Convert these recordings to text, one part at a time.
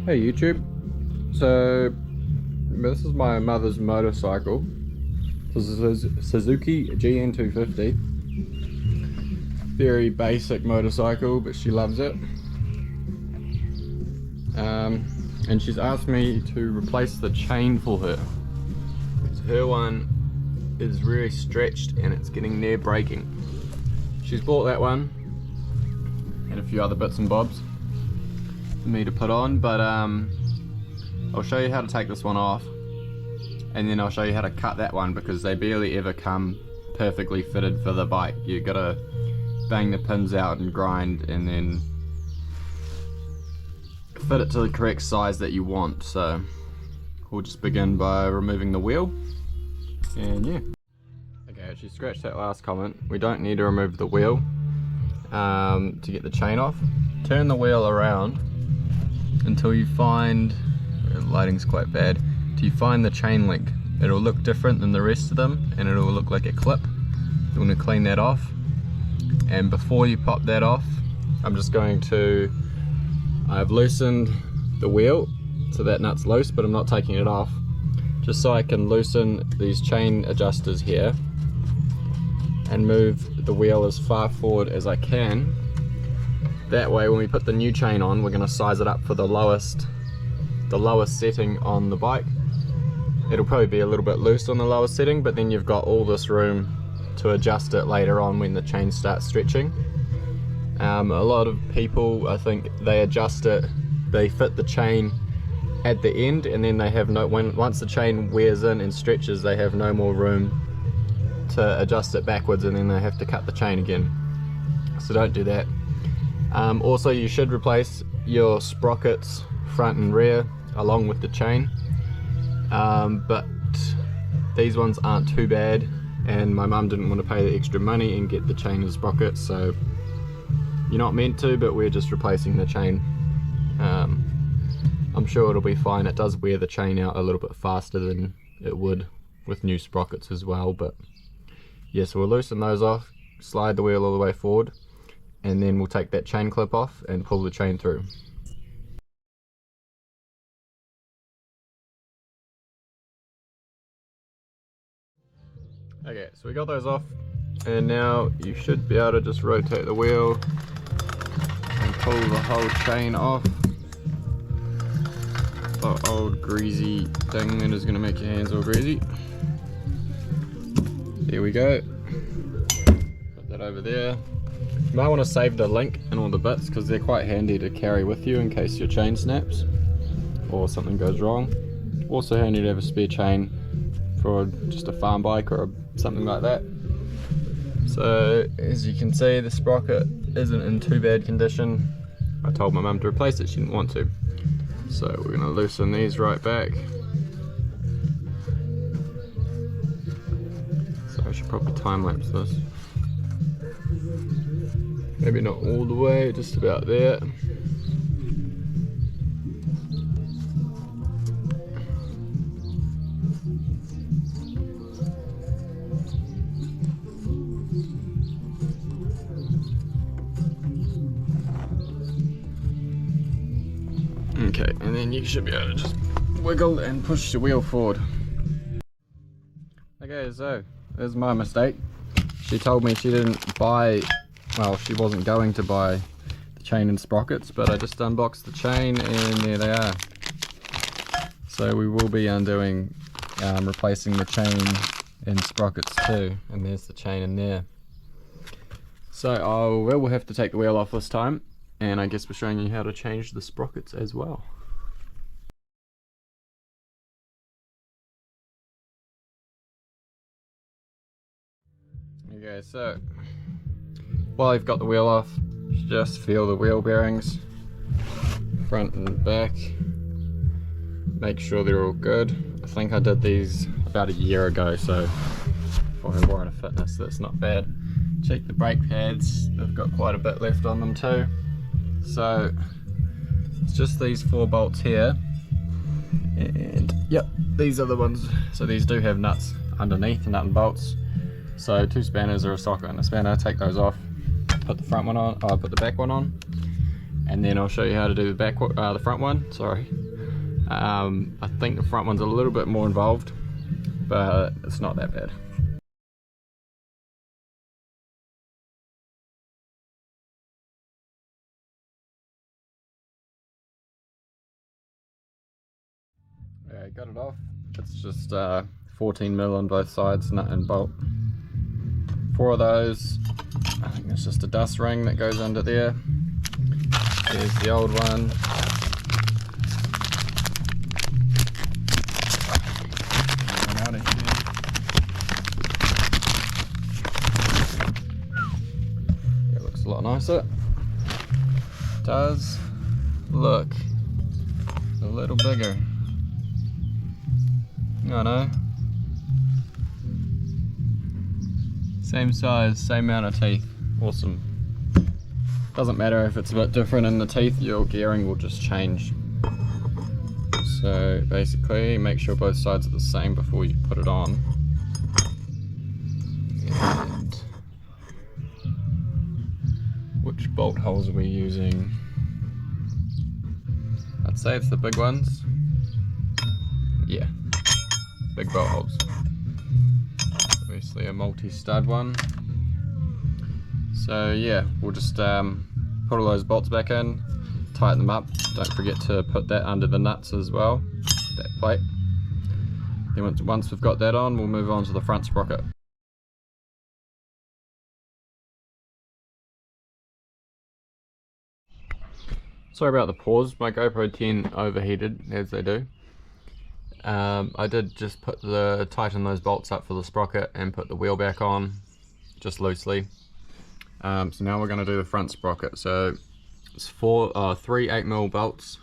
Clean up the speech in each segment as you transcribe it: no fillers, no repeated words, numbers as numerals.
Hey YouTube, so this is my mother's motorcycle. This is a Suzuki GN250. Very basic motorcycle, but she loves it. And she's asked me to replace the chain for her. So her one is really stretched and it's getting near breaking. She's bought that one and a few other bits and bobs for me to put on, but I'll show you how to take this one off, and then I'll show you how to cut that one, because they barely ever come perfectly fitted for the bike. You gotta bang the pins out and grind and then fit it to the correct size that you want. So we'll just begin by removing the wheel, and yeah. Okay, she scratched that last comment. We don't need to remove the wheel to get the chain off. Turn the wheel around until you find, the lighting's quite bad, till you find the chain link. It'll look different than the rest of them and it'll look like a clip. You want to clean that off, and before you pop that off, I've loosened the wheel so that nut's loose, but I'm not taking it off, just so I can loosen these chain adjusters here and move the wheel as far forward as I can. That way when we put the new chain on, we're going to size it up for the lowest setting on the bike. It'll probably be a little bit loose on the lowest setting, but then you've got all this room to adjust it later on when the chain starts stretching. A lot of people, I think, they adjust it, they fit the chain at the end, and then they have once the chain wears in and stretches, they have no more room to adjust it backwards, and then they have to cut the chain again. So don't do that. Also, you should replace your sprockets front and rear along with the chain, but these ones aren't too bad, and my mum didn't want to pay the extra money and get the chain and sprockets, so you're not meant to, but we're just replacing the chain. I'm sure it'll be fine. It does wear the chain out a little bit faster than it would with new sprockets as well, but yeah, so we'll loosen those off, slide the wheel all the way forward, and then we'll take that chain clip off and pull the chain through. Okay, so we got those off, and now you should be able to just rotate the wheel and pull the whole chain off. The old greasy thing that is going to make your hands all greasy. There we go. Put that over there. You might want to save the link and all the bits, because they're quite handy to carry with you in case your chain snaps or something goes wrong. Also handy to have a spare chain for just a farm bike or something like that. So as you can see, the sprocket isn't in too bad condition. I told my mum to replace it, she didn't want to. So we're going to loosen these right back. So I should probably time lapse this. Maybe not all the way, just about there. Okay, and then you should be able to just wiggle and push the wheel forward. Okay, so there's my mistake. She told me she didn't buy, well, she wasn't going to buy the chain and sprockets, but I just unboxed the chain and there they are. So we will be undoing, replacing the chain and sprockets too, and there's the chain in there. So we'll have to take the wheel off this time, and I guess we're showing you how to change the sprockets as well. Okay, so while you've got the wheel off, just feel the wheel bearings, front and back. Make sure they're all good. I think I did these about a year ago, so for a Warren of Fitness, that's not bad. Check the brake pads, they've got quite a bit left on them too. So it's just these 4 bolts here, and yep, these are the ones. So these do have nuts underneath, nut and bolts. So 2 spanners or a socket and a spanner. Take those off, put the front one on, put the back one on, and then I'll show you how to do the front one, sorry. I think the front one's a little bit more involved, but it's not that bad. Yeah, got it off. It's just 14mm on both sides, nut and bolt. 4 of those. I think it's just a dust ring that goes under there. There's the old one. Out of here. It looks a lot nicer. It does look a little bigger. I know. Same size, same amount of teeth. Awesome. Doesn't matter if it's a bit different in the teeth, your gearing will just change. So basically, make sure both sides are the same before you put it on. And which bolt holes are we using? I'd say it's the big ones. Yeah, big bolt holes. Obviously a multi-stud one. So yeah, we'll just put all those bolts back in, tighten them up. Don't forget to put that under the nuts as well, that plate. Then once we've got that on, we'll move on to the front sprocket. Sorry about the pause, my GoPro 10 overheated, as they do. I did just tighten those bolts up for the sprocket and put the wheel back on, just loosely. So now we're going to do the front sprocket. So it's 3 8mm bolts,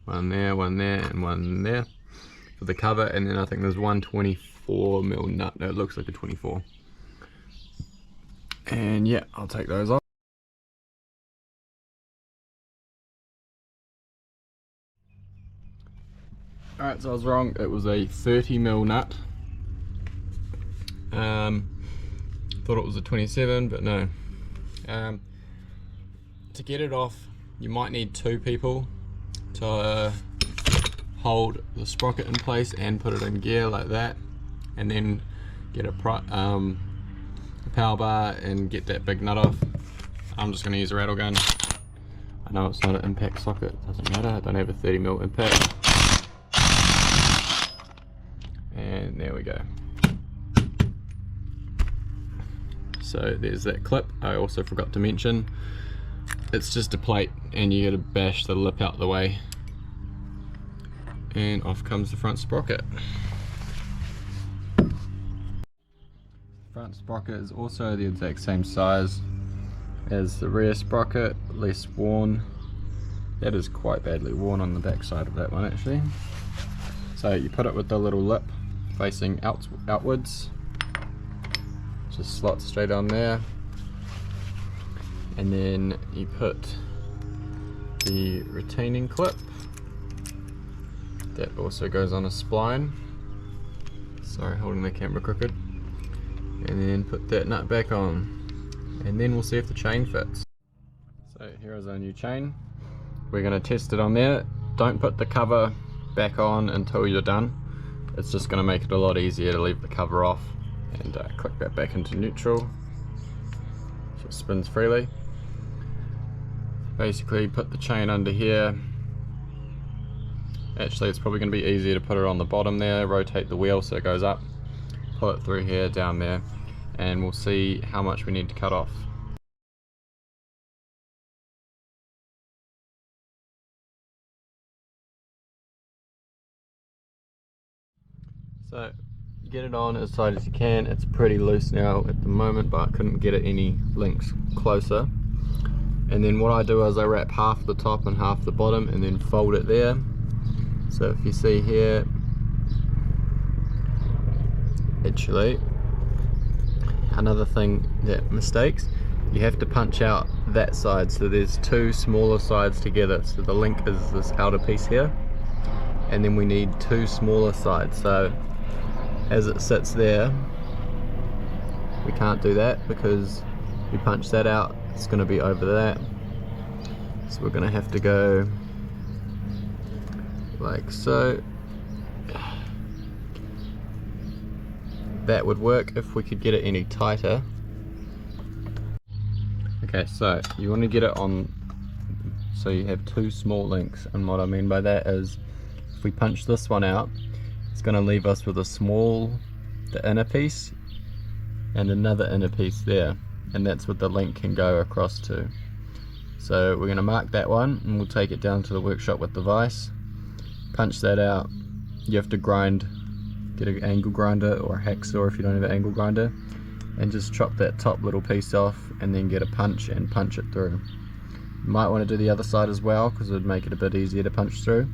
one there, and one there for the cover, and then I think there's one 24mm nut. No, it looks like a 24. And yeah, I'll take those off. Alright, so I was wrong, it was a 30mm nut. Thought it was a 27, but no. To get it off, you might need 2 people to hold the sprocket in place and put it in gear like that, and then get a power bar and get that big nut off. I'm just going to use a rattle gun. I know it's not an impact socket, doesn't matter, I don't have a 30mm impact. And there we go. So there's that clip. I also forgot to mention, it's just a plate and you gotta bash the lip out the way. And off comes the front sprocket. Front sprocket is also the exact same size as the rear sprocket, less worn. That is quite badly worn on the back side of that one actually. So you put it with the little lip facing outwards, just slot straight on there, and then you put the retaining clip that also goes on a spline. Sorry, holding the camera crooked. And then put that nut back on, and then we'll see if the chain fits. So here is our new chain. We're going to test it on there. Don't put the cover back on until you're done. It's just going to make it a lot easier to leave the cover off, and click that back into neutral so it spins freely. Basically put the chain under here. Actually it's probably going to be easier to put it on the bottom there, rotate the wheel so it goes up, pull it through here, down there, and we'll see how much we need to cut off. So get it on as tight as you can. It's pretty loose now at the moment, but I couldn't get it any links closer. And then what I do is I wrap half the top and half the bottom and then fold it there. So if you see here, actually another thing that mistakes, you have to punch out that side, so there's 2 smaller sides together. So the link is this outer piece here, and then we need 2 smaller sides. So as it sits there, we can't do that because we punch that out, it's going to be over that. So we're going to have to go like so. That would work if we could get it any tighter. Okay, so you want to get it on so you have two small links, and what I mean by that is if we punch this one out, it's going to leave us with the inner piece and another inner piece there, and that's what the link can go across to. So we're going to mark that one and we'll take it down to the workshop with the vise, punch that out. You have to get an angle grinder or a hacksaw if you don't have an angle grinder, and just chop that top little piece off and then get a punch and punch it through. You might want to do the other side as well because it would make it a bit easier to punch through.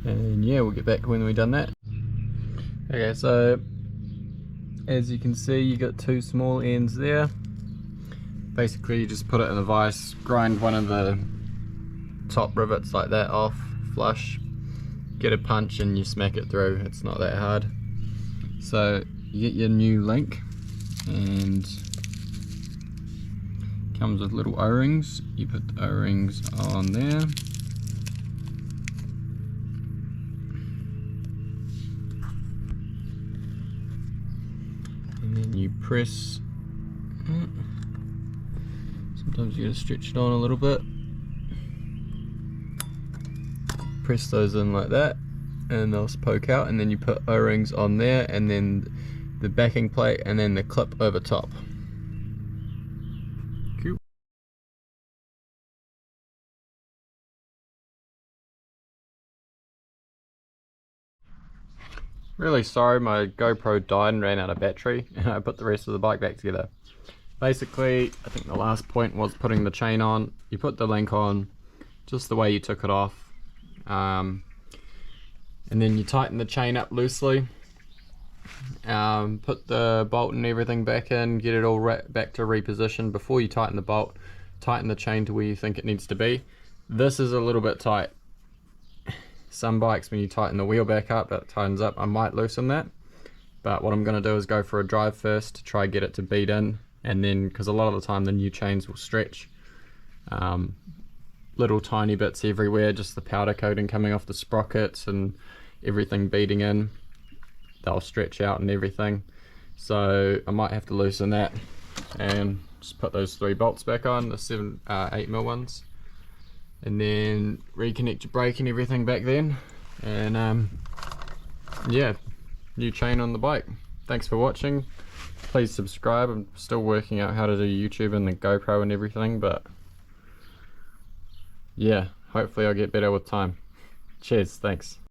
And yeah, we'll get back when we've done that. Okay, so as you can see, you got two small ends there. Basically you just put it in a vise, grind one of the top rivets like that off flush, get a punch and you smack it through. It's not that hard. So you get your new link, and comes with little O-rings. You put the O-rings on there, and then you press. Sometimes you gotta stretch it on a little bit. Press those in like that and they'll poke out, and then you put O-rings on there, and then the backing plate, and then the clip over top. Cool. Really sorry, my GoPro died and ran out of battery, and I put the rest of the bike back together. Basically, I think the last point was putting the chain on. You put the link on just the way you took it off, and then you tighten the chain up loosely, put the bolt and everything back in, get it all back to reposition. Before you tighten the bolt, tighten the chain to where you think it needs to be. This is a little bit tight. Some bikes, when you tighten the wheel back up, it tightens up. I might loosen that, but what I'm going to do is go for a drive first to try get it to beat in, and then, because a lot of the time the new chains will stretch, little tiny bits everywhere, just the powder coating coming off the sprockets and everything beating in, they'll stretch out and everything. So I might have to loosen that and just put those 3 bolts back on, the 8mm ones, and then reconnect your brake and everything back then, and yeah, new chain on the bike. Thanks for watching. Please subscribe. I'm still working out how to do YouTube and the GoPro and everything, but yeah, hopefully I'll get better with time. Cheers, thanks.